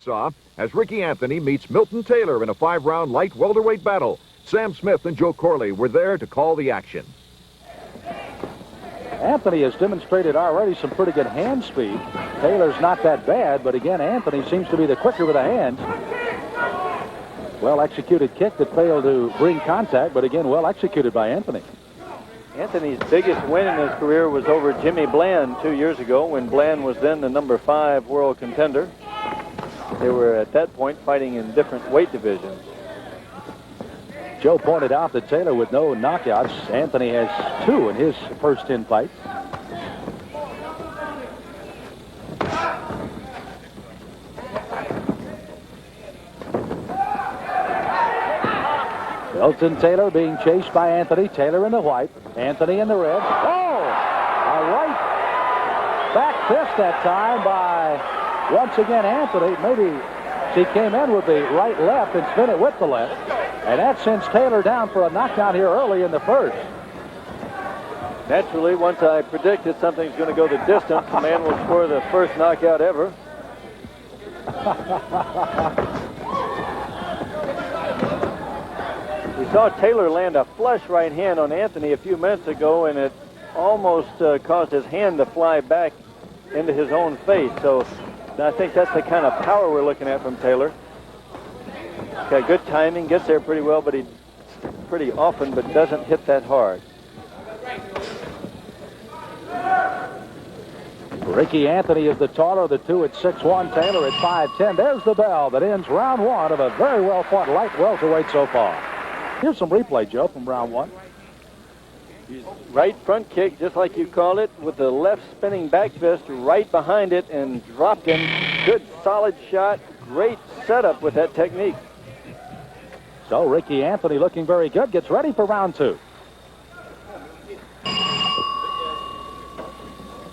Saw as Ricky Anthony meets Milton Taylor in a 5-round light welterweight battle. Sam Smith and Joe Corley were there to call the action. Anthony has demonstrated already some pretty good hand speed. Taylor's not that bad, but again, Anthony seems to be the quicker with the hands. Well-executed kick that failed to bring contact, but again, well executed by Anthony. Anthony's biggest win in his career was over Jimmy Bland 2 years ago, when Bland was then the number 5 world contender. They were at that point fighting in different weight divisions. Joe pointed out that Taylor with no knockouts. Anthony has 2 in his first 10 fights. Milton Taylor being chased by Anthony. Taylor in the white, Anthony in the red. Oh! A right back fist that time by, once again, Anthony. Maybe he came in with the right left and spin it with the left. And that sends Taylor down for a knockdown here early in the first. Naturally, once I predict that something's going to go the distance, the man will score the first knockout ever. We saw Taylor land a flush right hand on Anthony a few minutes ago, and it almost caused his hand to fly back into his own face. So I think that's the kind of power we're looking at from Taylor. Got good timing, gets there pretty well, but he pretty often, but doesn't hit that hard. Ricky Anthony is the taller of the two at 6'1", Taylor at 5'10". There's the bell that ends round 1 of a very well-fought light welterweight so far. Here's some replay, Joe, from round 1. Right front kick, just like you call it, with the left spinning back fist right behind it and dropped him. Good, solid shot. Great setup with that technique. So Ricky Anthony looking very good, gets ready for round 2.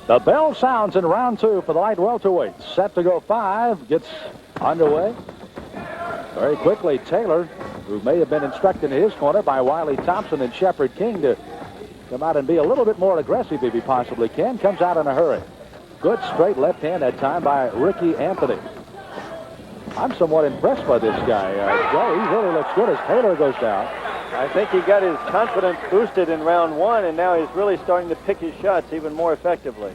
The bell sounds in round 2 for the light welterweight. Set to go 5, gets underway. Very quickly, Taylor, who may have been instructed in his corner by Wiley Thompson and Shepard King to come out and be a little bit more aggressive if he possibly can, comes out in a hurry. Good straight left hand that time by Ricky Anthony. I'm somewhat impressed by this guy. Joe, he really looks good as Taylor goes down. I think he got his confidence boosted in round 1, and now he's really starting to pick his shots even more effectively.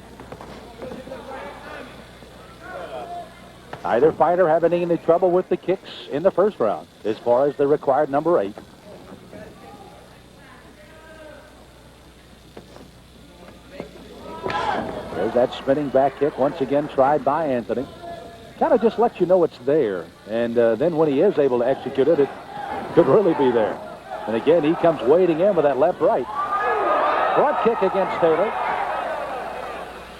Either fighter having any trouble with the kicks in the first round as far as the required number 8. There's that spinning back kick once again tried by Anthony. Kind of just lets you know it's there. And then when he is able to execute it, it could really be there. And again, he comes wading in with that left right. Front kick against Taylor.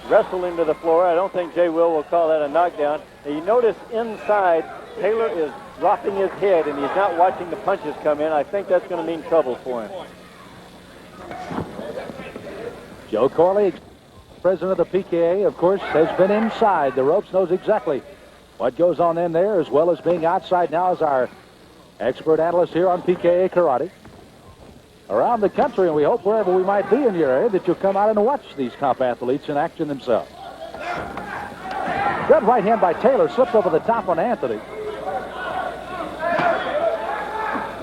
Wrestled him to the floor. I don't think Jay will call that a knockdown. And you notice inside, Taylor is dropping his head, and he's not watching the punches come in. I think that's going to mean trouble for him. Joe Corley, president of the PKA, of course, has been inside the ropes, knows exactly what goes on in there, as well as being outside now as our expert analyst here on PKA Karate. Around the country, and we hope wherever we might be in your area that you'll come out and watch these top athletes in action themselves. Good right hand by Taylor, slips over the top on Anthony.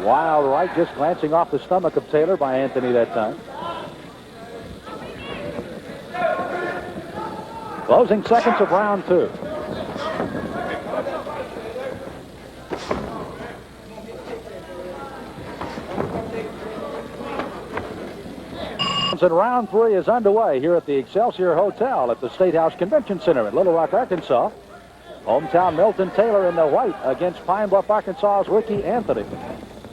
Wild right, just glancing off the stomach of Taylor by Anthony that time. Closing seconds of round 2. And round 3 is underway here at the Excelsior Hotel at the State House Convention Center in Little Rock, Arkansas. Hometown Milton Taylor in the white against Pine Bluff, Arkansas's Ricky Anthony.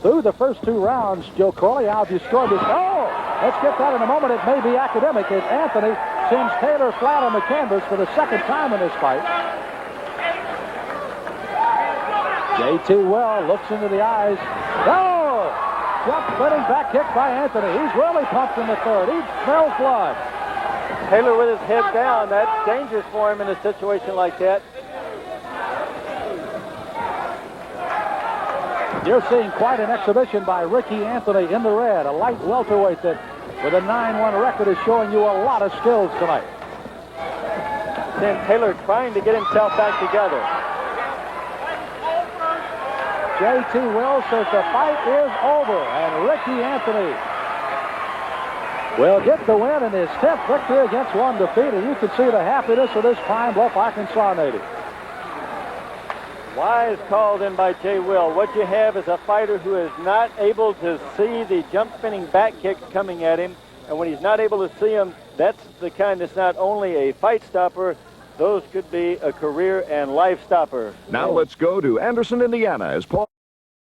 Through the first 2 rounds, Joe Corley, how have you scored this? Oh! Let's get that in a moment. It may be academic as Anthony sends Taylor flat on the canvas for the second time in this fight. J.T. Well looks into the eyes. Oh! Jump spinning back kick by Anthony. He's really pumped in the third. He smells blood. Taylor with his head down. That's dangerous for him in a situation like that. You're seeing quite an exhibition by Ricky Anthony in the red, a light welterweight that with a 9-1 record is showing you a lot of skills tonight. Then Taylor trying to get himself back together. J.T. Will says the fight is over, and Ricky Anthony will get the win in his 10th victory against one defeat, and you can see the happiness of this Pine Bluff, Arkansas native. Wise call then by Jay Will. What you have is a fighter who is not able to see the jump spinning back kicks coming at him, and when he's not able to see them, that's the kind that's not only a fight stopper, those could be a career and life stopper. Now let's go to Anderson, Indiana, as Paul